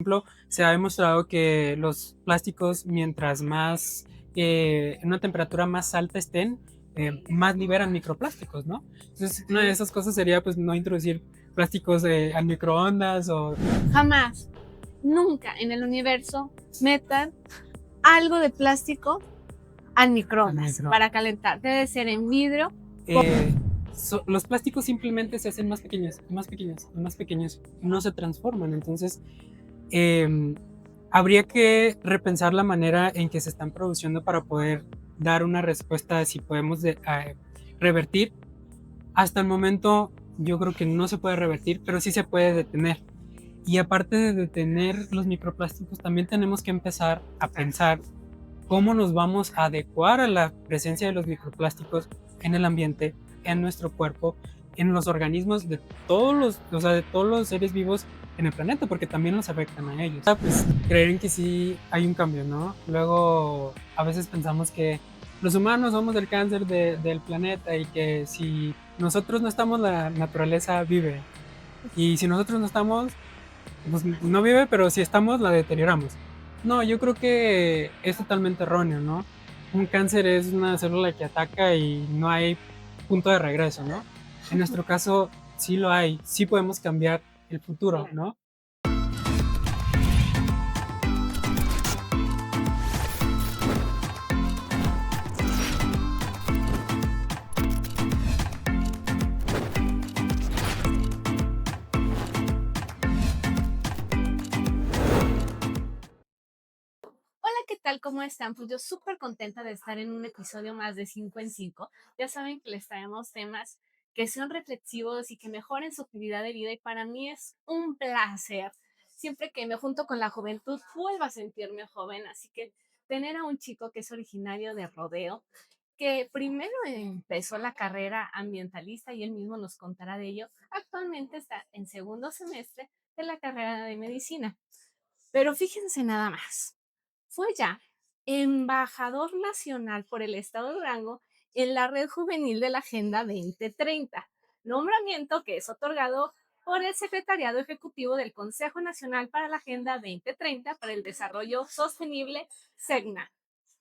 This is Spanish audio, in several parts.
ejemplo, se ha demostrado que los plásticos, mientras más en una temperatura más alta estén, más liberan microplásticos, ¿no? Entonces, una de esas cosas sería pues no introducir plásticos al microondas o Jamás, nunca en el universo metan algo de plástico al al microondas micro. para calentar. Debe ser en vidrio. Eh, los plásticos simplemente se hacen más pequeños, y más pequeños, y más pequeños, no se transforman. Entonces, eh, habría que repensar la manera en que se están produciendo para poder dar una respuesta si podemos revertir. Hasta el momento yo creo que no se puede revertir, pero sí se puede detener. Y aparte de detener los microplásticos, también tenemos que empezar a pensar cómo nos vamos a adecuar a la presencia de los microplásticos en el ambiente, en nuestro cuerpo, en los organismos de todos los, o sea, de todos los seres vivos en el planeta, porque también nos afectan a ellos. Pues creer en que sí hay un cambio, ¿no? Luego a veces pensamos que los humanos somos el cáncer del planeta y que si nosotros no estamos, la naturaleza vive. Y si nosotros no estamos, pues no vive, pero si estamos, la deterioramos. No, yo creo que es totalmente erróneo, ¿no? Un cáncer es una célula que ataca y no hay punto de regreso, ¿no? En nuestro caso, sí lo hay, sí podemos cambiar el futuro, ¿no? Hola, ¿qué tal? ¿Cómo están? Pues yo súper contenta de estar en un episodio más de 5 en 5. Ya saben que les traemos temas que sean reflexivos y que mejoren su calidad de vida y para mí es un placer. Siempre que me junto con la juventud, vuelvo a sentirme joven, así que tener a un chico que es originario de Rodeo, que primero empezó la carrera ambientalista y él mismo nos contará de ello, actualmente está en segundo semestre de la carrera de medicina. Pero fíjense nada más. Fue ya embajador nacional por el estado de Durango en la Red Juvenil de la Agenda 2030, nombramiento que es otorgado por el Secretariado Ejecutivo del Consejo Nacional para la Agenda 2030 para el Desarrollo Sostenible, SEGNA,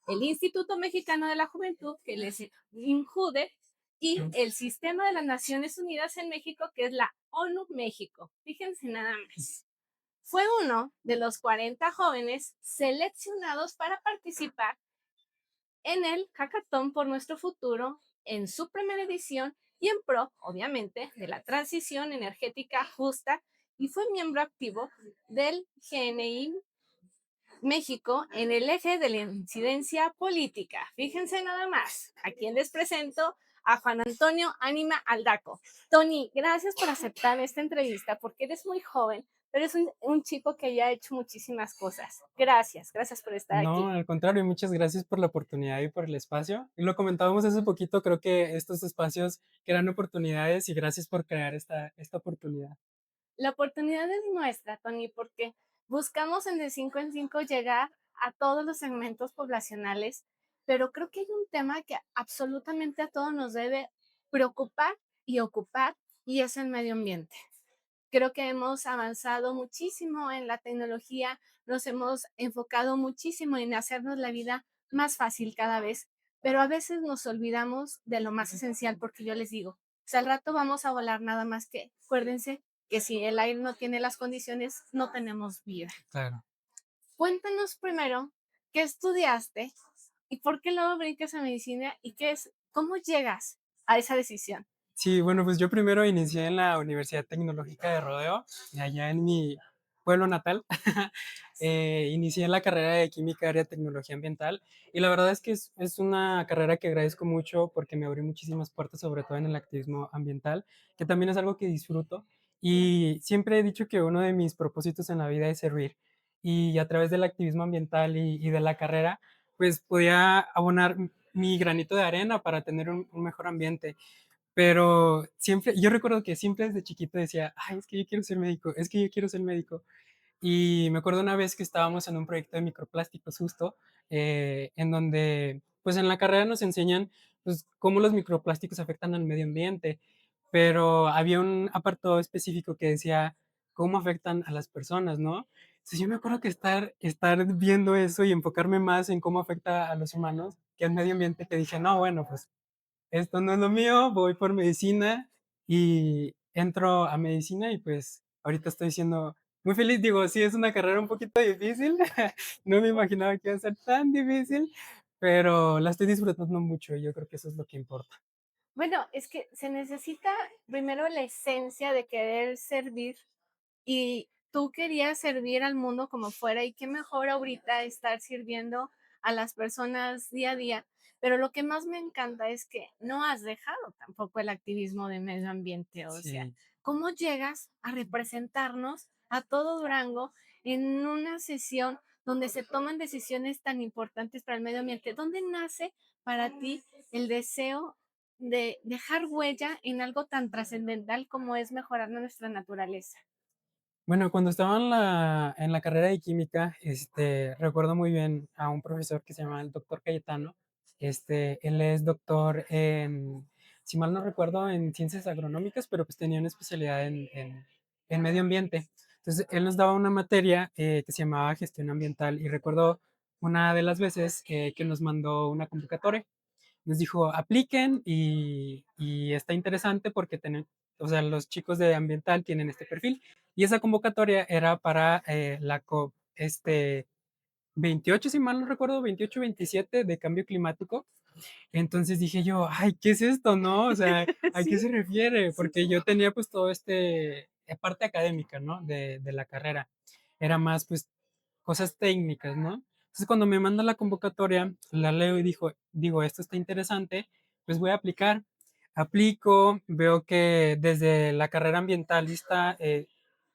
el Instituto Mexicano de la Juventud, que es el INJUDE, y el Sistema de las Naciones Unidas en México, que es la ONU México. Fíjense nada más. Fue uno de los 40 jóvenes seleccionados para participar en el Hackathon por Nuestro Futuro en su primera edición y en pro, obviamente, de la transición energética justa y fue miembro activo del GNI México en el eje de la incidencia política. Fíjense nada más, a quien les presento a Juan Antonio Ánima Aldaco. Tony, gracias por aceptar esta entrevista porque eres muy joven, pero es un chico que ya ha hecho muchísimas cosas. Gracias por estar No, aquí. al contrario, muchas gracias por la oportunidad y por el espacio. Y lo comentábamos hace poquito, creo que estos espacios crean oportunidades y gracias por crear esta oportunidad. La oportunidad es nuestra, Tony, porque buscamos en de 5 en 5 llegar a todos los segmentos poblacionales, pero creo que hay un tema que absolutamente a todos nos debe preocupar y ocupar, y es el medio ambiente. Creo que hemos avanzado muchísimo en la tecnología, nos hemos enfocado muchísimo en hacernos la vida más fácil cada vez, pero a veces nos olvidamos de lo más esencial, porque yo les digo, o sea, al rato vamos a volar nada más que, acuérdense que si el aire no tiene las condiciones, no tenemos vida. Claro. Cuéntanos primero qué estudiaste y por qué luego brincas a medicina y qué es, cómo llegas a esa decisión. Sí, bueno, pues yo primero inicié en la Universidad Tecnológica de Rodeo, allá en mi pueblo natal. Inicié la carrera de Química, área de Tecnología Ambiental, y la verdad es que es una carrera que agradezco mucho porque me abrió muchísimas puertas, sobre todo en el activismo ambiental, que también es algo que disfruto. Y siempre he dicho que uno de mis propósitos en la vida es servir. Y a través del activismo ambiental y de la carrera, pues podía abonar mi granito de arena para tener un mejor ambiente. Pero siempre, yo recuerdo que siempre desde chiquito decía, ay, es que yo quiero ser médico, es que yo quiero ser médico. Y me acuerdo una vez que estábamos en un proyecto de microplásticos justo, en donde, pues en la carrera nos enseñan, pues, cómo los microplásticos afectan al medio ambiente, pero había un apartado específico que decía cómo afectan a las personas, ¿no? Entonces, yo me acuerdo que estar viendo eso y enfocarme más en cómo afecta a los humanos que al medio ambiente, que dije: "No, bueno, pues esto no es lo mío, voy por medicina", y entro a medicina y, pues, ahorita estoy siendo muy feliz. Digo, sí es una carrera un poquito difícil, no me imaginaba que iba a ser tan difícil, pero la estoy disfrutando mucho y yo creo que eso es lo que importa. Bueno, es que se necesita primero la esencia de querer servir y tú querías servir al mundo como fuera, y qué mejor ahorita estar sirviendo a las personas día a día. Pero lo que más me encanta es que no has dejado tampoco el activismo de medio ambiente, o sea, Sí. ¿cómo llegas a representarnos a todo Durango en una sesión donde se toman decisiones tan importantes para el medio ambiente? ¿Dónde nace para ti el deseo de dejar huella en algo tan trascendental como es mejorar nuestra naturaleza? Bueno, cuando estaba en la carrera de química, recuerdo muy bien a un profesor que se llama el doctor Cayetano. Él es doctor en, si mal no recuerdo, en ciencias agronómicas, pero pues tenía una especialidad en medio ambiente. Entonces, él nos daba una materia que se llamaba gestión ambiental y recuerdo una de las veces que nos mandó una convocatoria. Nos dijo, apliquen y está interesante porque o sea, los chicos de ambiental tienen este perfil. Y esa convocatoria era para la COP 28, si mal no recuerdo, 28, 27 de cambio climático. Entonces dije yo, ay, ¿qué es esto, no? O sea, ¿a qué Sí, se refiere? sí, Porque yo tenía pues todo parte académica, ¿no? De la carrera. Era más pues cosas técnicas, ¿no? Entonces cuando me manda la convocatoria, la leo y digo, esto está interesante, pues voy a aplicar. Aplico, veo que desde la carrera ambientalista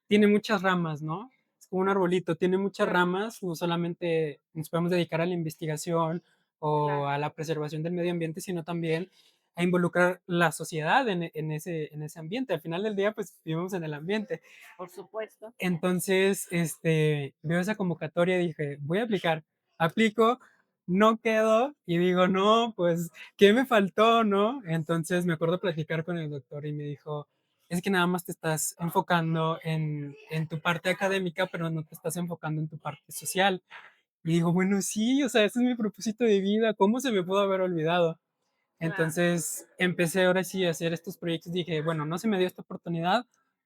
tiene muchas ramas, ¿no? Es como un arbolito, tiene muchas ramas, no solamente nos podemos dedicar a la investigación o claro, a la preservación del medio ambiente, sino también a involucrar la sociedad en ese ambiente. Al final del día, pues vivimos en el ambiente. por supuesto. Entonces, veo esa convocatoria y dije, voy a aplicar. Aplico, no quedo y digo, no, pues, ¿qué me faltó, no? Entonces me acuerdo platicar con el doctor y me dijo, es que nada más te estás enfocando en tu parte académica, pero no te estás enfocando en tu parte social. Y digo, bueno, sí, o sea, ese es mi propósito de vida, ¿cómo se me pudo haber olvidado? Claro, Entonces empecé ahora sí a hacer estos proyectos. Dije, bueno, no se me dio esta oportunidad,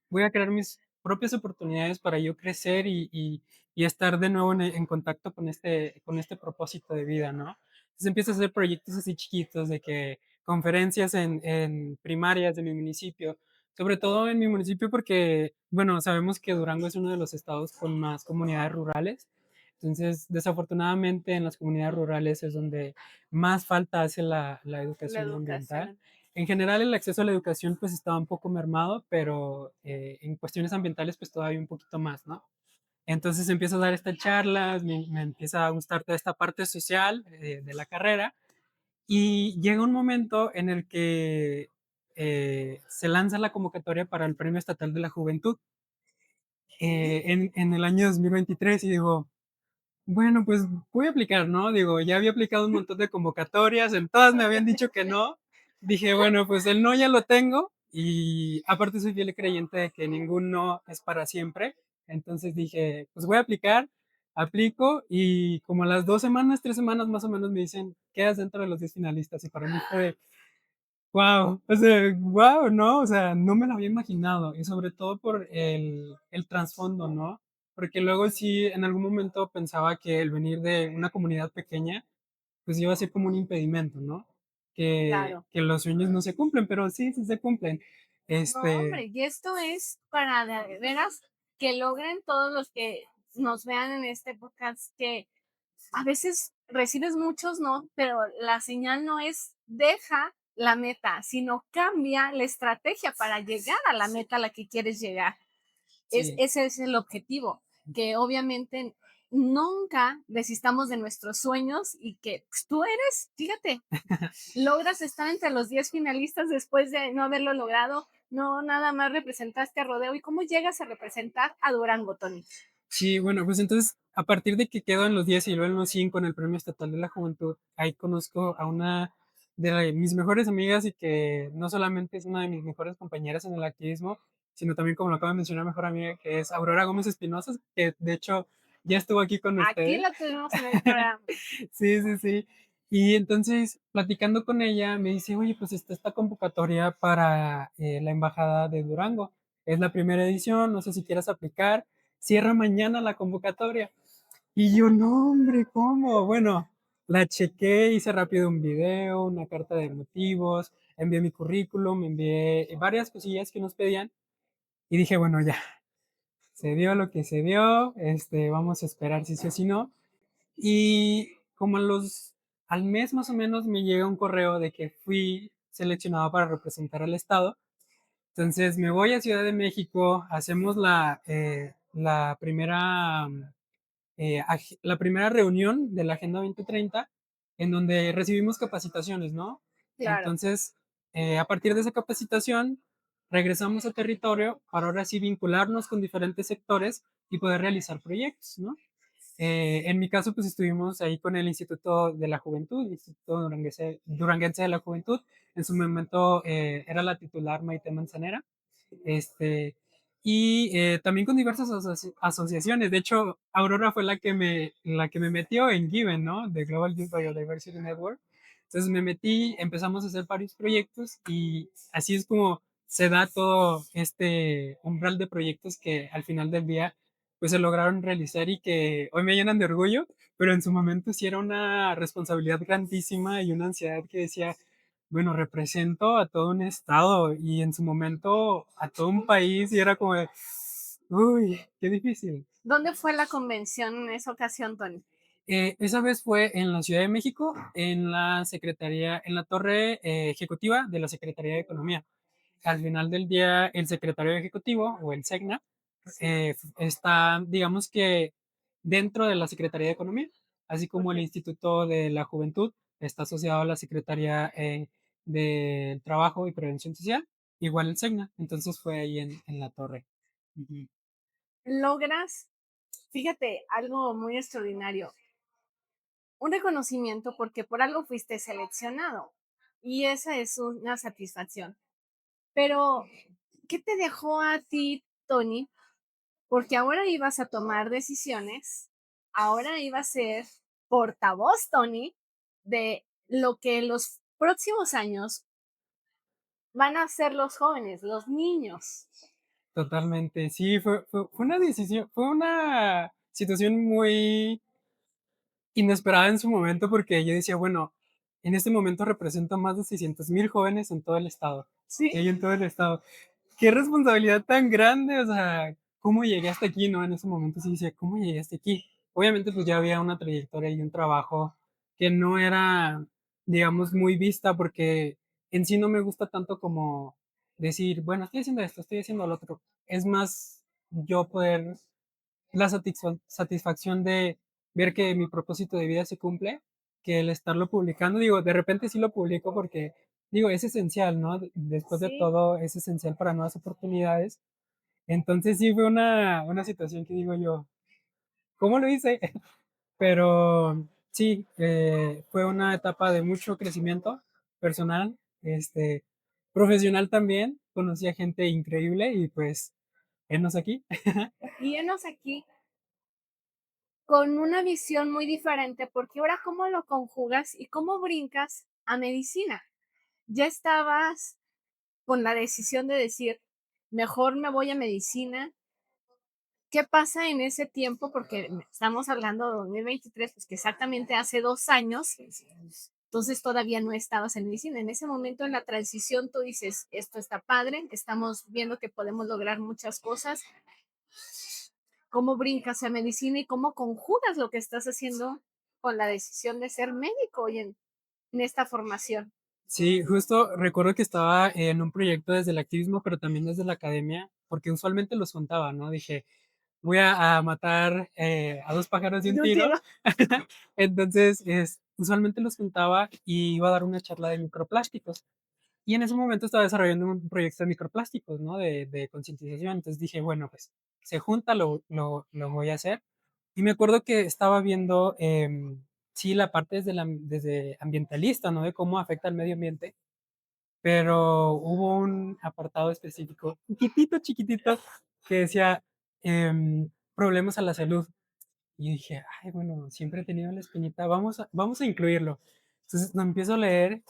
voy a crear mis propias oportunidades para yo crecer y estar de nuevo en contacto con este propósito de vida, ¿no? Entonces empiezo a hacer proyectos así chiquitos de que conferencias en primarias de mi municipio, sobre todo en mi municipio porque, bueno, sabemos que Durango es uno de los estados con más comunidades rurales. Entonces, desafortunadamente en las comunidades rurales es donde más falta hace la la educación ambiental. educación. En general, el acceso a la educación pues estaba un poco mermado, pero en cuestiones ambientales pues todavía un poquito más, ¿no? Entonces empiezo a dar estas charlas, me empieza a gustar toda esta parte social de la carrera y llega un momento en el que se lanza la convocatoria para el Premio Estatal de la Juventud Okey. en el año 2023 y digo, bueno, pues voy a aplicar, ¿no? Digo, ya había aplicado un montón de convocatorias, en todas me habían dicho que no. Dije, bueno, pues el no ya lo tengo y aparte soy fiel creyente de que ningún no es para siempre. Entonces dije, pues voy a aplicar, aplico y como a las 2 semanas, 3 semanas más o menos me dicen, quedas dentro de los 10 finalistas y para mí fue, wow, o sea, wow, ¿no? O sea, no me lo había imaginado y sobre todo por el trasfondo, ¿no? Porque luego sí, en algún momento pensaba que el venir de una comunidad pequeña, pues iba a ser como un impedimento, ¿no? Que, Claro. que los sueños no se cumplen, pero sí, sí se cumplen. No, Este, hombre, y esto es para de veras que logren todos los que nos vean en este podcast que a veces recibes muchos no, pero la señal no es deja la meta, sino cambia la estrategia para llegar a la meta a la que quieres llegar. sí, Ese es el objetivo, que obviamente nunca desistamos de nuestros sueños y que pues, tú eres, fíjate, logras estar entre los 10 finalistas después de no haberlo logrado, no nada más representaste a Rodeo. ¿Y cómo llegas a representar a Durango, Tony? sí, bueno, pues entonces, a partir de que quedo en los 10 y luego en los 5 en el Premio Estatal de la Juventud, ahí conozco a una de mis mejores amigas y que no solamente es una de mis mejores compañeras en el activismo, sino también, como lo acaba de mencionar mejor amiga, que es Aurora Gómez Espinosa, que de hecho ya estuvo aquí con Aquí ustedes. la tuvimos en el programa. Sí, sí, sí. Y entonces, platicando con ella, me dice, oye, pues está esta convocatoria para la Embajada de Durango. Es la primera edición, no sé si quieras aplicar. Cierra mañana la convocatoria. Y yo, no, hombre, ¿cómo? Bueno, la chequé, hice rápido un video, una carta de motivos, envié mi currículum, envié varias cosillas que nos pedían y dije, bueno, ya, se dio lo que se dio, vamos a esperar si sí o si no. Y como al mes más o menos me llega un correo de que fui seleccionado para representar al estado. Entonces me voy a Ciudad de México, hacemos la primera reunión de la Agenda 2030 en donde recibimos capacitaciones, ¿no? Claro. Entonces, a partir de esa capacitación, regresamos al territorio para ahora sí vincularnos con diferentes sectores y poder realizar proyectos, ¿no? En mi caso, pues estuvimos ahí con el Instituto de la Juventud, el Instituto Duranguense de la Juventud. En su momento era la titular Maite Manzanera. Este, también con diversas asociaciones. De hecho, Aurora fue la que me metió en Given, ¿no? De Global Youth Biodiversity Network. Entonces me metí, empezamos a hacer varios proyectos y así es como se da todo este umbral de proyectos que al final del día pues se lograron realizar y que hoy me llenan de orgullo, pero en su momento sí era una responsabilidad grandísima y una ansiedad que decía, bueno, represento a todo un estado y en su momento a todo un país y era como de, uy, qué difícil. ¿Dónde fue la convención en esa ocasión, Tony? Esa vez fue en la Ciudad de México, en la Secretaría, en la torre ejecutiva de la Secretaría de Economía. Al final del día, el secretario ejecutivo o el SEGNA está, digamos que, dentro de la Secretaría de Economía, así como el Ok. Instituto de la Juventud está asociado a la Secretaría del Trabajo y Prevención Social, igual el SEGNA. Entonces fue ahí en la torre. Ujú. Logras, fíjate, algo muy extraordinario, un reconocimiento porque por algo fuiste seleccionado y esa es una satisfacción. Pero, ¿qué te dejó a ti, Tony? Porque ahora ibas a tomar decisiones, ahora iba a ser portavoz, Tony, de lo que en los próximos años van a ser los jóvenes, los niños. Totalmente, sí, fue una decisión, fue una situación muy inesperada en su momento porque yo decía, bueno, en este momento represento a más de 600,000 jóvenes en todo el estado, que Sí, hay en todo el estado. Qué responsabilidad tan grande, o sea, ¿cómo llegué hasta aquí, no? En ese momento sí decía, ¿cómo llegué hasta aquí? Obviamente pues ya había una trayectoria y un trabajo que no era, digamos, muy vista porque en sí no me gusta tanto como decir, bueno, estoy haciendo esto, estoy haciendo lo otro. Es más yo poder la satisfacción de ver que mi propósito de vida se cumple, que el estarlo publicando, digo, de repente sí lo publico porque, digo, es esencial, ¿no? Después de sí. todo, es esencial para nuevas oportunidades. Entonces sí fue una situación que digo yo, ¿cómo lo hice? Pero sí, fue una etapa de mucho crecimiento personal, profesional también, conocí a gente increíble y pues, enos aquí. Y enos aquí con una visión muy diferente, porque ahora cómo lo conjugas y cómo brincas a medicina. Ya estabas con la decisión de decir, mejor me voy a medicina. ¿Qué pasa en ese tiempo? Porque estamos hablando de 2023, pues que exactamente hace 2 años, entonces todavía no estabas en medicina. En ese momento en la transición tú dices, esto está padre, estamos viendo que podemos lograr muchas cosas. ¿Cómo brincas a medicina y cómo conjugas lo que estás haciendo con la decisión de ser médico hoy en esta formación? Sí, justo recuerdo que estaba en un proyecto desde el activismo, pero también desde la academia, porque usualmente los juntaba, ¿no? Dije, voy a matar a dos pájaros de un De un tiro. tiro. Entonces, usualmente los juntaba y iba a dar una charla de microplásticos. Y en ese momento estaba desarrollando un proyecto de microplásticos, ¿no? De concientización. Entonces dije, bueno, pues se junta, lo voy a hacer. Y me acuerdo que estaba viendo, sí, la parte desde ambientalista, ¿no? De cómo afecta al medio ambiente. pero hubo un apartado específico, chiquitito, chiquitito, que decía problemas a la salud. Y dije, ay, bueno, siempre he tenido la espinita, vamos a incluirlo. Entonces lo empiezo a leer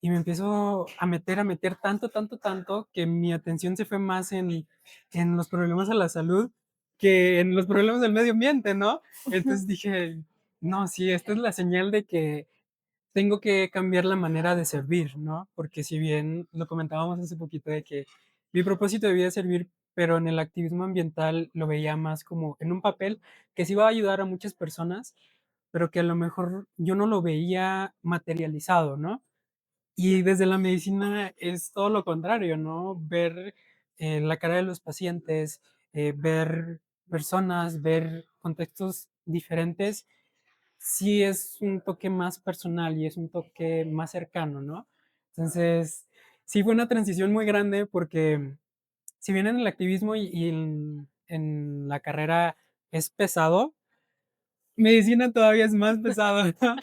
y me empiezo a meter tanto, tanto, tanto, que mi atención se fue más en los problemas a la salud que en los problemas del medio ambiente, ¿no? Entonces dije, no, sí, esta es la señal de que tengo que cambiar la manera de servir, ¿no? Porque si bien lo comentábamos hace poquito de que mi propósito debía servir, pero en el activismo ambiental lo veía más como en un papel que sí iba a ayudar a muchas personas, pero que a lo mejor yo no lo veía materializado, ¿no? Y desde la medicina es todo lo contrario, ¿no? Ver la cara de los pacientes, ver personas, ver contextos diferentes, sí es un toque más personal y es un toque más cercano, ¿no? Entonces, sí fue una transición muy grande porque si bien en el activismo y en la carrera es pesado, medicina todavía es más pesado, ¿no?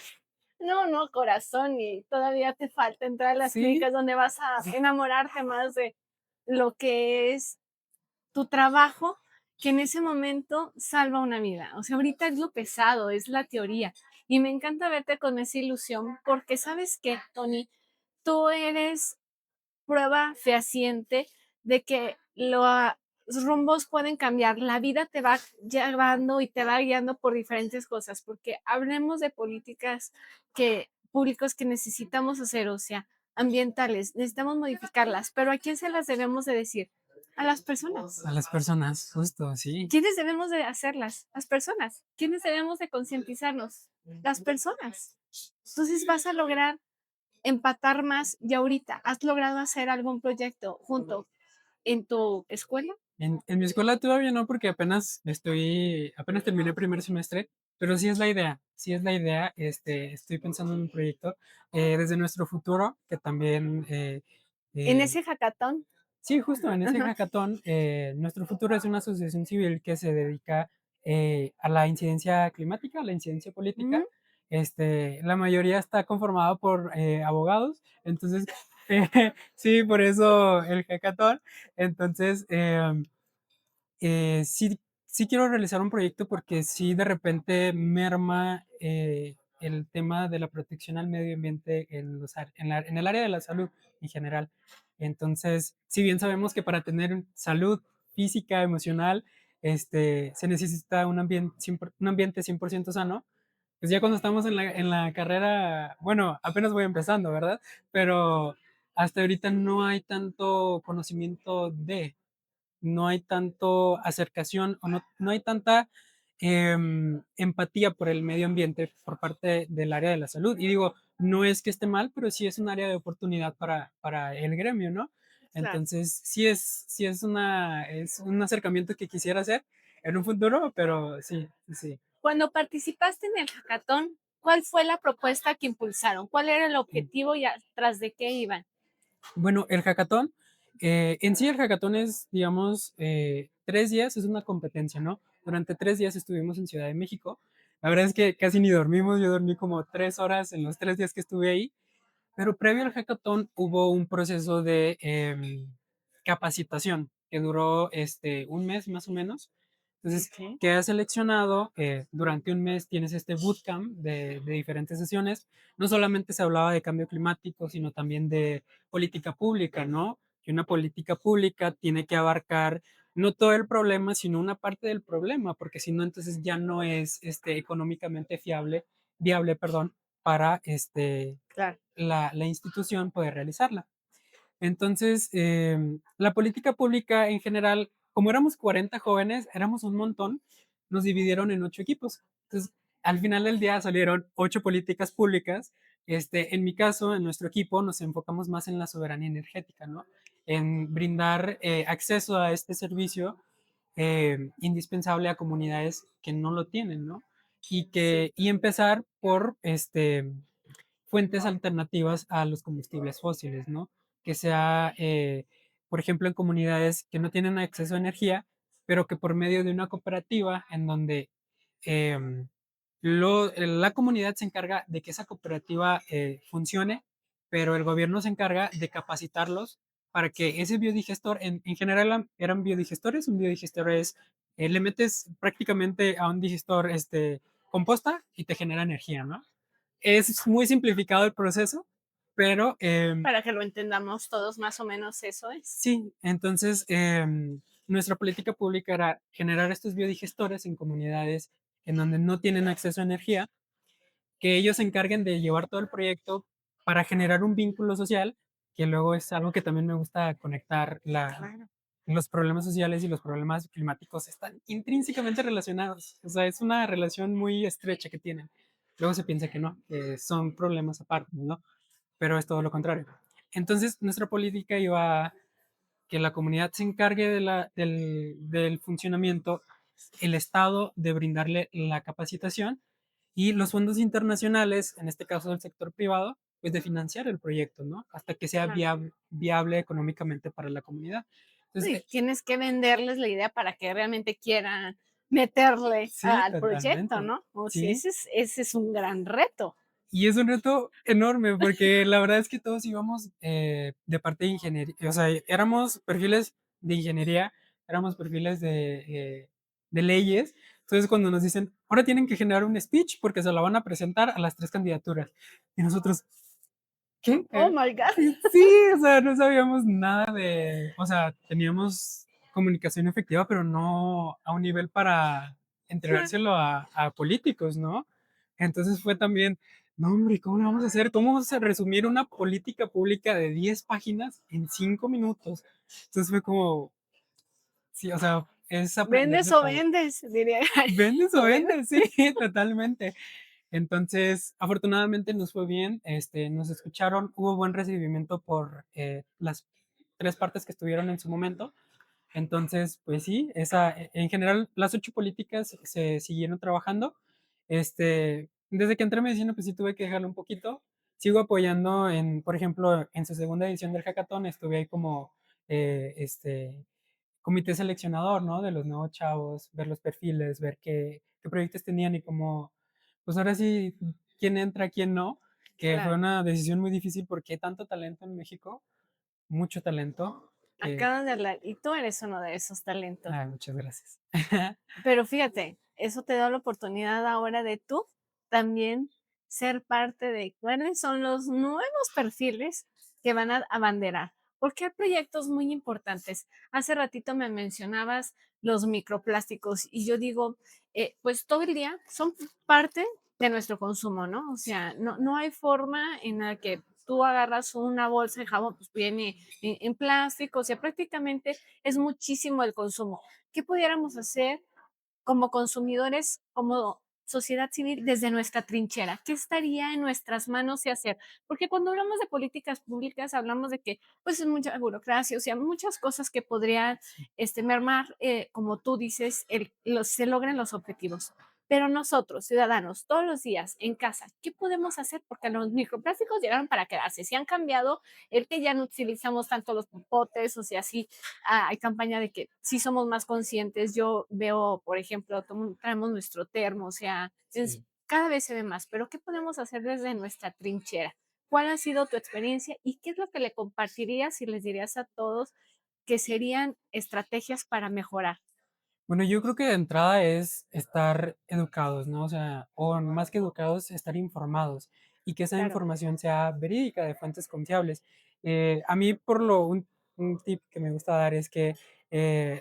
No, no, corazón, y todavía te falta entrar a las Sí, clínicas donde vas a enamorarte más de lo que es tu trabajo, que en ese momento salva una vida. O sea, ahorita es lo pesado, es la teoría. Y me encanta verte con esa ilusión, porque sabes qué, Tony, tú eres prueba fehaciente de que los rumbos pueden cambiar. La vida te va llevando y te va guiando por diferentes cosas, porque hablemos de políticas públicos que necesitamos hacer, o sea, ambientales, necesitamos modificarlas, pero ¿a quién se las debemos de decir? A las personas. a las personas, justo, sí. ¿Quiénes debemos de hacerlas? Las personas. ¿Quiénes debemos de concientizarnos? Las personas. Entonces vas a lograr empatar más y ahorita, ¿has logrado hacer algún proyecto junto en tu escuela? En mi escuela todavía no, porque apenas terminé primer semestre, pero sí es la idea, estoy pensando en un proyecto desde nuestro futuro, que también En eh, ese hackathon. sí, justo en ese Ajá. hackathon, Nuestro Futuro es una asociación civil que se dedica a la incidencia climática, a la incidencia política. Ujú. La mayoría está conformado por abogados, entonces, sí, por eso el hackathon. Entonces, sí, sí quiero realizar un proyecto porque sí de repente merma el tema de la protección al medio ambiente en el área de la salud en general. Entonces, si bien sabemos que para tener salud física, emocional, se necesita un ambiente 100% sano, pues ya cuando estamos en la carrera, bueno, apenas voy empezando, ¿verdad? Pero hasta ahorita no hay tanto conocimiento no hay tanto acercación o no hay tanta empatía por el medio ambiente por parte del área de la salud. Y digo, no es que esté mal, pero sí es un área de oportunidad para el gremio, ¿no? Claro. Entonces, sí es un acercamiento que quisiera hacer en un futuro, pero sí, sí. Cuando participaste en el hackathon, ¿cuál fue la propuesta que impulsaron? ¿Cuál era el Sí. objetivo y tras de qué iban? Bueno, el hackathon, en sí el hackathon es, digamos, 3 días, es una competencia, ¿no? Durante 3 días estuvimos en Ciudad de México. La verdad es que casi ni dormimos, yo dormí como 3 horas en los 3 días que estuve ahí, pero previo al hackathon hubo un proceso de capacitación que duró un mes más o menos. Entonces, Okay. quedas seleccionado, durante un mes tienes este bootcamp de diferentes sesiones. No solamente se hablaba de cambio climático, sino también de política pública, ¿no? Que una política pública tiene que abarcar no todo el problema, sino una parte del problema, porque si no, entonces ya no es económicamente viable, perdón, para Claro. la institución poder realizarla. Entonces, la política pública en general, como éramos 40 jóvenes, éramos un montón, nos dividieron en 8 equipos. Entonces, al final del día salieron 8 políticas públicas. En mi caso, en nuestro equipo, nos enfocamos más en la soberanía energética, ¿no? En brindar acceso a este servicio indispensable a comunidades que no lo tienen, ¿no? Sí, Y empezar por fuentes alternativas a los combustibles fósiles, ¿no? Que sea, por ejemplo, en comunidades que no tienen acceso a energía, pero que por medio de una cooperativa en donde la comunidad se encarga de que esa cooperativa funcione, pero el gobierno se encarga de capacitarlos para que ese biodigestor, en general eran biodigestores, un biodigestor es, le metes prácticamente a un digestor composta y te genera energía, ¿no? Es muy simplificado el proceso, pero Para que lo entendamos todos, más o menos eso es. sí, entonces nuestra política pública era generar estos biodigestores en comunidades en donde no tienen acceso a energía, que ellos se encarguen de llevar todo el proyecto para generar un vínculo social, que luego es algo que también me gusta conectar, Claro. los problemas sociales y los problemas climáticos están intrínsecamente relacionados, o sea, es una relación muy estrecha que tienen. Luego se piensa que no, que son problemas aparte, ¿no? Pero es todo lo contrario. Entonces, nuestra política iba a que la comunidad se encargue del funcionamiento, el Estado de brindarle la capacitación y los fondos internacionales, en este caso del sector privado, pues de financiar el proyecto, ¿no? Hasta que sea Claro. viable económicamente para la comunidad. Entonces, Y tienes que venderles la idea para que realmente quieran meterle sí, al proyecto, totalmente. ¿no? O sea, Sí, ese es un gran reto. y es un reto enorme porque la verdad es que todos íbamos de parte de ingeniería, o sea, éramos perfiles de ingeniería, éramos perfiles de leyes. Entonces, cuando nos dicen, ahora tienen que generar un speech porque se lo van a presentar a las tres candidaturas. Y nosotros, ¿qué? Oh my God. Sí, o sea, no sabíamos nada de, o sea, teníamos comunicación efectiva, pero no a un nivel para entregárselo a políticos, ¿no? Entonces fue también, no, hombre, ¿cómo lo vamos a hacer? ¿Cómo vamos a resumir una política pública de 10 páginas en 5 minutos? Entonces fue como, sí, o sea, es aprender ¿Vendes de o todo. vendes? Diría. ¿Vendes o ¿O vendes? vendes? Sí, totalmente. Entonces, afortunadamente nos fue bien, nos escucharon, hubo buen recibimiento por las tres partes que estuvieron en su momento. Entonces, pues sí, en general las 8 políticas se siguieron trabajando. Desde que entré a medicina, pues sí tuve que dejarlo un poquito. Sigo apoyando por ejemplo, en su segunda edición del hackathon, estuve ahí como eh, este, comité seleccionador, ¿no? De los nuevos chavos, ver los perfiles, ver qué proyectos tenían y cómo, pues ahora sí, quién entra, quién no, que fue Claro. una decisión muy difícil porque hay tanto talento en México, mucho talento, que, Acabas de hablar y tú eres uno de esos talentos. ay, muchas gracias. Pero fíjate, eso te da la oportunidad ahora de tú también ser parte de cuáles son los nuevos perfiles que van a abanderar, porque hay proyectos muy importantes. Hace ratito me mencionabas los microplásticos y yo digo, pues todo el día son parte de nuestro consumo, ¿no? O Sí. sea, no hay forma en la que tú agarras una bolsa de jabón, pues viene en plástico, o sea, prácticamente es muchísimo el consumo. ¿Qué pudiéramos hacer como consumidores, como sociedad civil, desde nuestra trinchera? ¿Qué estaría en nuestras manos y hacer? Porque cuando hablamos de políticas públicas, hablamos de que, pues, es mucha burocracia, o sea, muchas cosas que podrían Sí. mermar, como tú dices, se logren los objetivos. Pero nosotros, ciudadanos, todos los días en casa, ¿qué podemos hacer? Porque los microplásticos llegaron para quedarse. Si han cambiado, el que ya no utilizamos tanto los popotes, o sea, sí, hay campaña de que sí somos más conscientes. Yo veo, por ejemplo, traemos nuestro termo, o sea, Sí. cada vez se ve más, pero ¿qué podemos hacer desde nuestra trinchera? ¿Cuál ha sido tu experiencia y qué es lo que le compartirías y les dirías a todos que serían estrategias para mejorar? Bueno, yo creo que de entrada es estar educados, ¿no? O sea, o más que educados, estar informados y que esa Claro. información sea verídica, de fuentes confiables. A mí, un tip que me gusta dar es que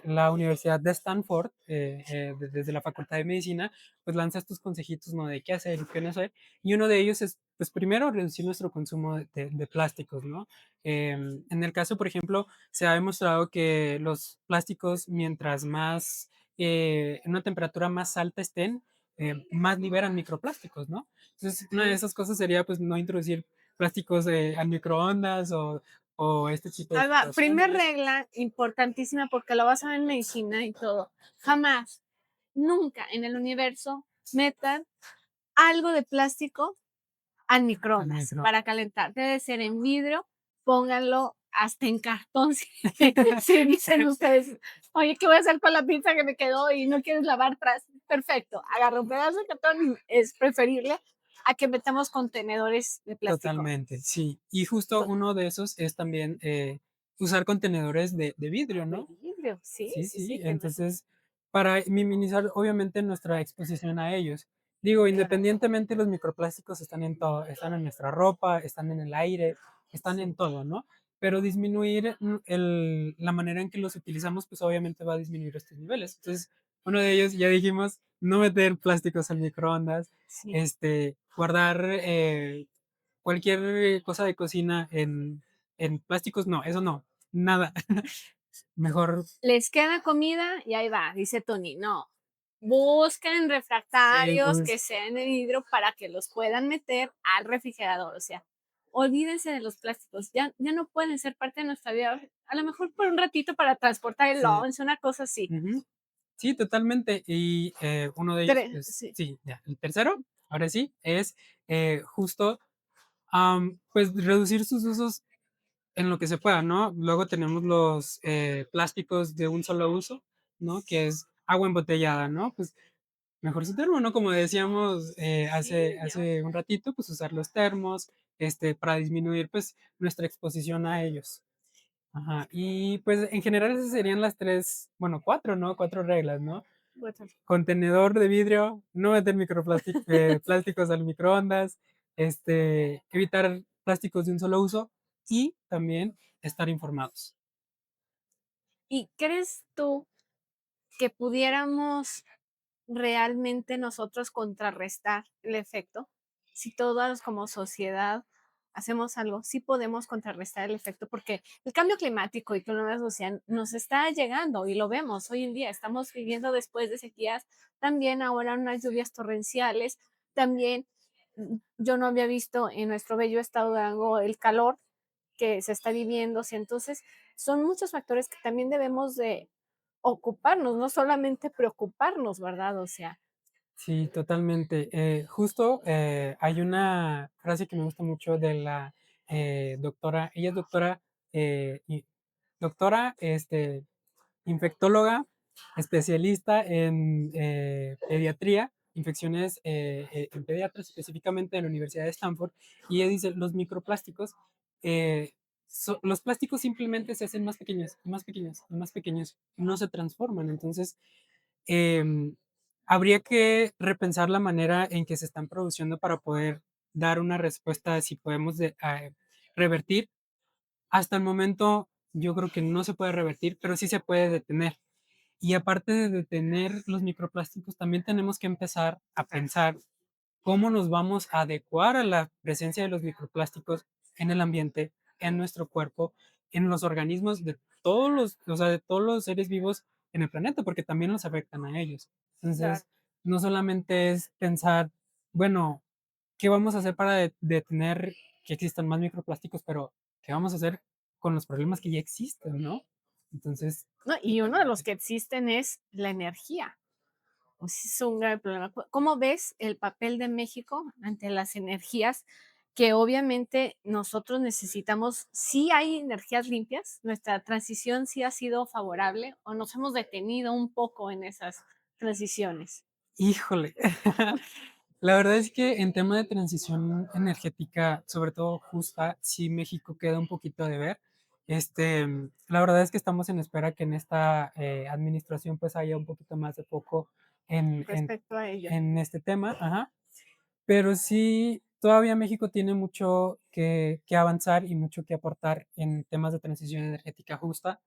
la Universidad de Stanford, desde la Facultad de Medicina, pues lanza estos consejitos, ¿no? De qué hacer y qué no hacer. Y uno de ellos es, pues primero, reducir nuestro consumo de plásticos, ¿no? En el caso, por ejemplo, se ha demostrado que los plásticos, mientras más en una temperatura más alta estén, más liberan microplásticos, ¿no? Entonces, una de Sí. esas cosas sería, pues, no introducir plásticos al microondas o este tipo de Ahí va, primer situaciones. regla importantísima porque lo vas a ver en medicina y todo. Jamás, nunca en el universo metan algo de plástico al Al microondas micro. para calentar. Debe ser en vidrio, pónganlo hasta en cartón. Si dicen ustedes, oye, ¿qué voy a hacer con la pizza que me quedó y no quieres lavar atrás? Perfecto, agarra un pedazo de cartón, es preferible a que metamos contenedores de plástico. Totalmente, sí. Y justo To- uno de esos es también, usar contenedores de vidrio, De ¿no? vidrio, sí, Sí, sí, sí, sí, que no, entonces, para minimizar, obviamente, nuestra exposición a ellos. Digo, claro, independientemente, los microplásticos están en todo, están en nuestra ropa, están en el aire, están en sí. todo, ¿no? Pero disminuir, la manera en que los utilizamos, pues, obviamente va a disminuir estos niveles. Entonces, uno de ellos, ya dijimos, no meter plásticos al microondas, Sí. guardar, cualquier cosa de cocina en plásticos, no, eso no, nada. Mejor, Les queda comida y ahí va, dice Tony. No, busquen sí, refractarios que pues, sean de vidrio para que los puedan meter al refrigerador. O sea, olvídense de los plásticos. Ya no pueden ser parte de nuestra vida. A lo mejor por un ratito para transportar el sí, lunch, una cosa así. ujú. Sí, totalmente. Y, uno de ellos, pues Sí, sí, ya. El tercero, ahora sí, es, justo, pues, reducir sus usos en lo que se pueda, ¿no? Luego tenemos los, plásticos de un solo uso, ¿no? Que es agua embotellada, ¿no? Pues, mejor su termo, ¿no? Como decíamos, hace sí, ya. un ratito, pues, usar los termos, para disminuir, pues, nuestra exposición a ellos. Ajá, y pues en general esas serían las 3, bueno, 4, ¿no? 4 reglas, ¿no? Bueno, Contenedor de vidrio, no meter plásticos al microondas, evitar plásticos de un solo uso y también estar informados. ¿y crees tú que pudiéramos realmente nosotros contrarrestar el efecto? Si todas como sociedad hacemos algo, sí podemos contrarrestar el efecto, porque el cambio climático y clima social nos está llegando y lo vemos hoy en día. Estamos viviendo después de sequías, también ahora unas lluvias torrenciales, también yo no había visto en nuestro bello estado de Durango el calor que se está viviendo, o sea, entonces son muchos factores que también debemos de ocuparnos, no solamente preocuparnos, ¿verdad? O sea, Sí, totalmente. Justo, hay una frase que me gusta mucho de la, doctora, ella es doctora, y doctora, infectóloga, especialista en, pediatría, infecciones, en pediatras, específicamente en la Universidad de Stanford, y ella dice, los microplásticos, los plásticos simplemente se hacen más pequeños, y más pequeños, y más pequeños, no se transforman. Entonces, em, habría que repensar la manera en que se están produciendo para poder dar una respuesta de si podemos revertir. Hasta el momento, yo creo que no se puede revertir, pero sí se puede detener. Y aparte de detener los microplásticos, también tenemos que empezar a pensar cómo nos vamos a adecuar a la presencia de los microplásticos en el ambiente, en nuestro cuerpo, en los organismos de todos los, o sea, de todos los seres vivos en el planeta, porque también los afectan a ellos. claro. Entonces, no solamente es pensar, bueno, ¿qué vamos a hacer para detener que existan más microplásticos? Pero, ¿qué vamos a hacer con los problemas que ya existen, no? Entonces, No, y uno de los que existen es la energía. O sea, es un grave problema. ¿Cómo ves el papel de México ante las energías que obviamente nosotros necesitamos? Sí hay energías limpias, nuestra transición sí ha sido favorable o nos hemos detenido un poco en esas transiciones. híjole. La verdad es que en tema de transición energética, sobre todo justa, sí México queda un poquito de ver. La verdad es que estamos en espera que en esta, administración, pues, haya un poquito más de foco en Respecto a ello, este tema, ajá. Pero sí, todavía México tiene mucho que avanzar y mucho que aportar en temas de transición energética justa.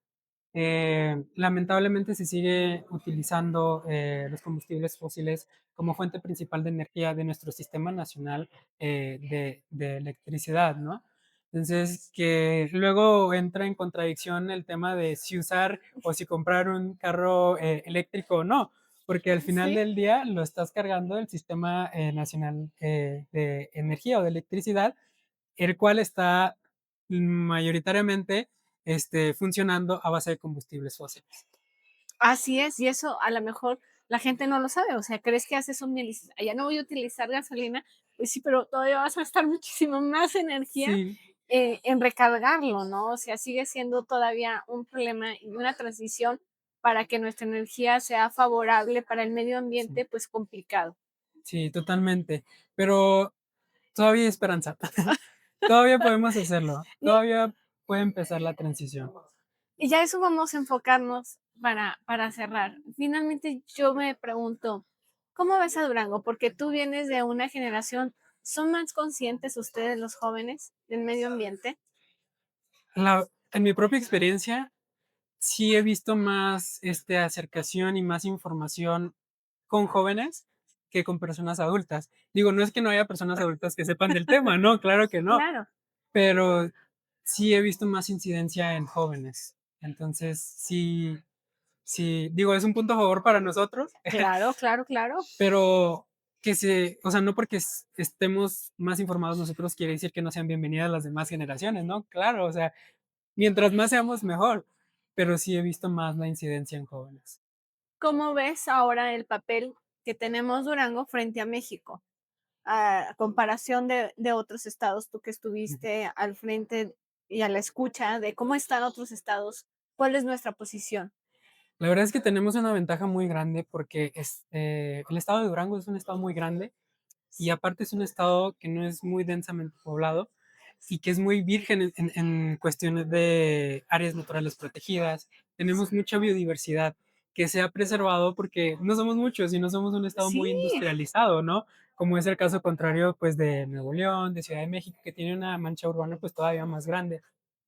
Lamentablemente se sigue utilizando, los combustibles fósiles como fuente principal de energía de nuestro sistema nacional, de electricidad, ¿no? Entonces, que luego entra en contradicción el tema de si usar o si comprar un carro, eléctrico o no, porque al final sí. del día lo estás cargando del sistema, nacional, de energía o de electricidad, el cual está mayoritariamente, funcionando a base de combustibles fósiles. Así es, y eso a lo mejor la gente no lo sabe, o sea, crees que haces un bien y dices: "Ah, ya no voy a utilizar gasolina", pues sí, pero todavía vas a gastar muchísimo más energía, Sí, en recargarlo, ¿no? O sea, sigue siendo todavía un problema y una transición para que nuestra energía sea favorable para el medio sí. ambiente, pues complicado. sí, totalmente. Pero todavía hay esperanza. Todavía podemos hacerlo. Y Todavía puede empezar la transición. y ya eso vamos a enfocarnos para cerrar. Finalmente, yo me pregunto, ¿cómo ves a Durango? Porque tú vienes de una generación, ¿son más conscientes ustedes, los jóvenes, del medio ambiente? En mi propia experiencia, sí he visto más, acercación y más información con jóvenes que con personas adultas. Digo, no es que no haya personas adultas que sepan del tema, no, claro que no, Claro, pero sí he visto más incidencia en jóvenes. Entonces, sí, sí, digo, es un punto a favor para nosotros, claro, claro, claro. pero o sea, no porque estemos más informados nosotros quiere decir que no sean bienvenidas las demás generaciones, ¿no? Claro, o sea, mientras más seamos, mejor, pero sí he visto más la incidencia en jóvenes. ¿Cómo ves ahora el papel que tenemos Durango frente a México? A comparación de otros estados, tú que Ujú. estuviste al frente y a la escucha de cómo están otros estados, ¿cuál es nuestra posición? La verdad es que tenemos una ventaja muy grande porque el estado de Durango es un estado muy grande y aparte es un estado que no es muy densamente poblado y que es muy virgen en cuestiones de áreas naturales protegidas. Tenemos mucha biodiversidad que se ha preservado porque no somos muchos y no somos un estado Sí, muy industrializado, ¿no? Como es el caso contrario, pues, de Nuevo León, de Ciudad de México, que tiene una mancha urbana, pues, todavía más grande.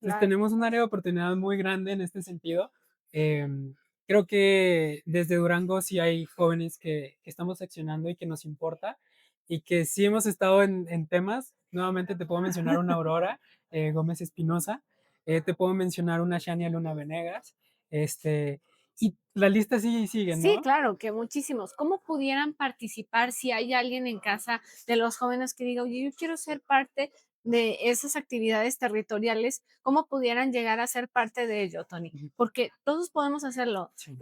Entonces, claro. tenemos un área de oportunidad muy grande en este sentido. Em, Creo que desde Durango sí hay jóvenes que estamos accionando y que nos importa y que sí hemos estado en temas. Nuevamente te puedo mencionar una Aurora Gómez Espinosa, te puedo mencionar una Shania Luna Venegas, este, y la lista sigue y sigue, Sí, ¿no? claro, que muchísimos. ¿Cómo pudieran participar si hay alguien en casa de los jóvenes que diga, oye, yo quiero ser parte de esas actividades territoriales? ¿Cómo pudieran llegar a ser parte de ello, Tony? Ujú, Porque todos podemos hacerlo. sí.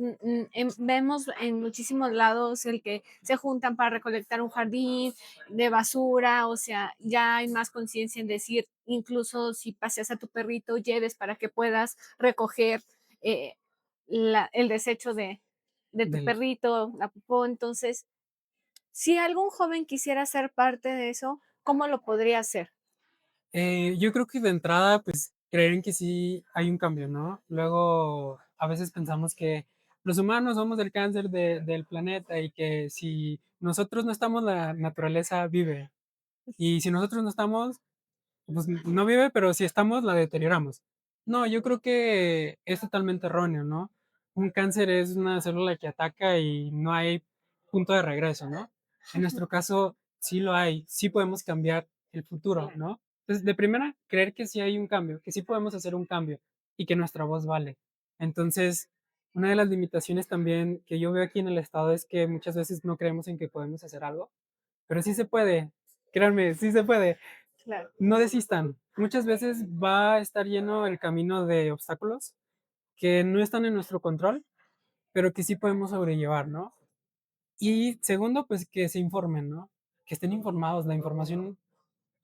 Vemos en muchísimos lados el que se juntan para recolectar un jardín de basura, o sea, ya hay más conciencia en decir, incluso si paseas a tu perrito, lleves para que puedas recoger eh, el desecho de tu Del, perrito, la popó. Entonces, si algún joven quisiera ser parte de eso, ¿cómo lo podría hacer? yo creo que de entrada, pues creer en que sí hay un cambio, ¿no? Luego, a veces pensamos que los humanos somos el cáncer del planeta y que si nosotros no estamos, la naturaleza vive. Y si nosotros no estamos, pues no vive, pero si estamos, la deterioramos. No, yo creo que es totalmente erróneo, ¿no? Un cáncer es una célula que ataca y no hay punto de regreso, ¿no? En nuestro caso, sí lo hay, sí podemos cambiar el futuro, Claro. ¿no? Entonces, de primera, creer que sí hay un cambio, que sí podemos hacer un cambio y que nuestra voz vale. Entonces, una de las limitaciones también que yo veo aquí en el estado es que muchas veces no creemos en que podemos hacer algo, pero sí se puede, créanme, sí se puede. Claro. No desistan. Muchas veces va a estar lleno el camino de obstáculos que no están en nuestro control, pero que sí podemos sobrellevar, ¿no? Y segundo, pues que se informen, ¿no? Que estén informados. La información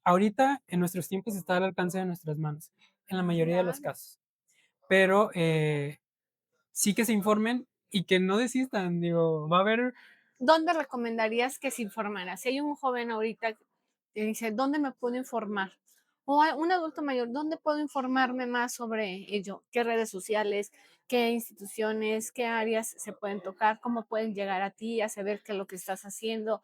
ahorita en nuestros tiempos está al alcance de nuestras manos, en la mayoría de los Claro. casos. Pero sí que se informen y que no desistan. Digo, va a haber. ¿Dónde recomendarías que se informara? Si hay un joven ahorita que dice, ¿dónde me puedo informar? O hay un adulto mayor, ¿dónde puedo informarme más sobre ello? ¿Qué redes sociales, qué instituciones, qué áreas se pueden tocar? ¿Cómo pueden llegar a ti a saber qué es lo que estás haciendo?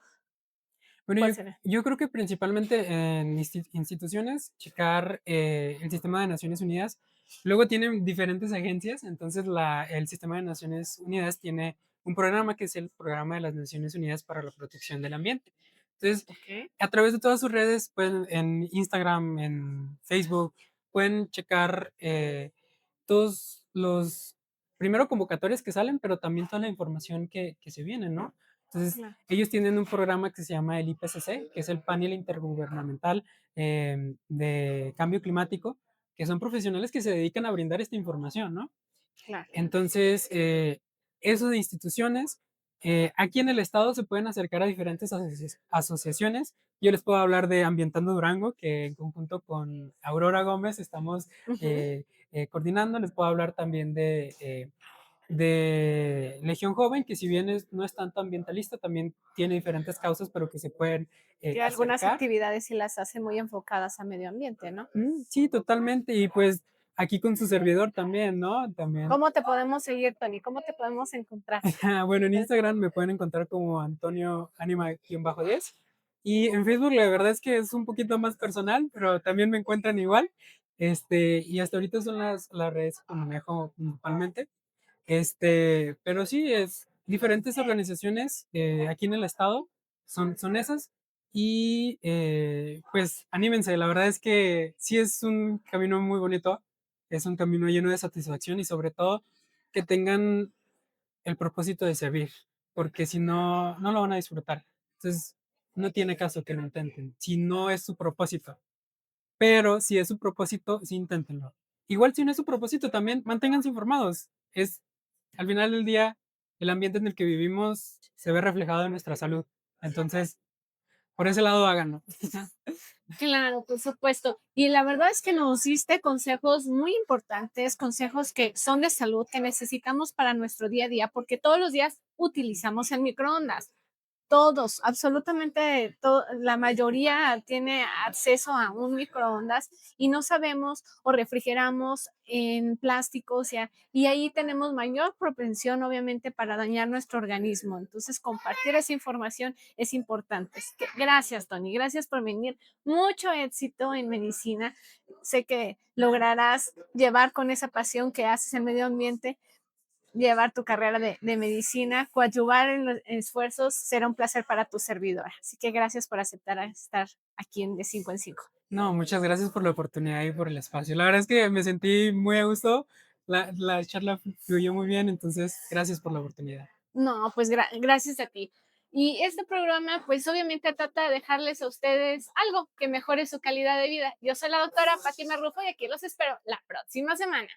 Bueno, ¿Cuál yo, será? yo creo que principalmente en instituciones, checar el sistema de Naciones Unidas. Luego tienen diferentes agencias, entonces el sistema de Naciones Unidas tiene un programa que es el Programa de las Naciones Unidas para la Protección del Ambiente. Entonces, Ok, a través de todas sus redes, pueden, en Instagram, en Facebook, pueden checar todos los, primero convocatorias que salen, pero también toda la información que se viene, ¿no? Entonces, claro, ellos tienen un programa que se llama el IPCC, que es el Panel Intergubernamental de Cambio Climático, que son profesionales que se dedican a brindar esta información, ¿no? claro, Entonces, eso de instituciones, aquí en el estado se pueden acercar a diferentes asociaciones. Yo les puedo hablar de Ambientando Durango, que en conjunto con Aurora Gómez estamos ujú, coordinando. Les puedo hablar también de de Legión Joven, que si bien no es tanto ambientalista, también tiene diferentes causas, pero que se pueden Que algunas acercar. actividades sí las hacen muy enfocadas a medio ambiente, ¿no? Sí, totalmente. Y pues aquí con su servidor también, ¿no? También. ¿Cómo te podemos seguir, Tony? ¿Cómo te podemos encontrar? Bueno, en Instagram me pueden encontrar como Antonio Anima-10. Y en Facebook la verdad es que es un poquito más personal, pero también me encuentran igual. Y hasta ahorita son las redes que manejo principalmente. Pero sí, es diferentes organizaciones aquí en el estado, son esas. Y pues anímense, la verdad es que sí es un camino muy bonito, es un camino lleno de satisfacción y sobre todo que tengan el propósito de servir, porque si no, no lo van a disfrutar. Entonces, no tiene caso que lo intenten, si no es su propósito. Pero si es su propósito, sí inténtenlo. Igual si no es su propósito, también manténganse informados. Al final del día, el ambiente en el que vivimos se ve reflejado en nuestra salud. Entonces, por ese lado háganlo. Claro, por supuesto. Y la verdad es que nos diste consejos muy importantes, consejos que son de salud, que necesitamos para nuestro día a día, porque todos los días utilizamos el microondas. Todos, absolutamente la mayoría tiene acceso a un microondas y no sabemos o refrigeramos en plástico, o sea, y ahí tenemos mayor propensión, obviamente, para dañar nuestro organismo. Entonces, compartir esa información es importante. Gracias, Tony, gracias por venir. Mucho éxito en medicina. Sé que lograrás llevar con esa pasión que haces en medio ambiente llevar tu carrera de medicina, coadyuvar en los esfuerzos, será un placer para tu servidora. Así que gracias por aceptar estar aquí en De 5 en 5. No, muchas gracias por la oportunidad y por el espacio. La verdad es que me sentí muy a gusto. La charla fluyó muy bien, entonces gracias por la oportunidad. No, pues gracias a ti. Y este programa, pues obviamente trata de dejarles a ustedes algo que mejore su calidad de vida. Yo soy la doctora Fátima Rufo y aquí los espero la próxima semana.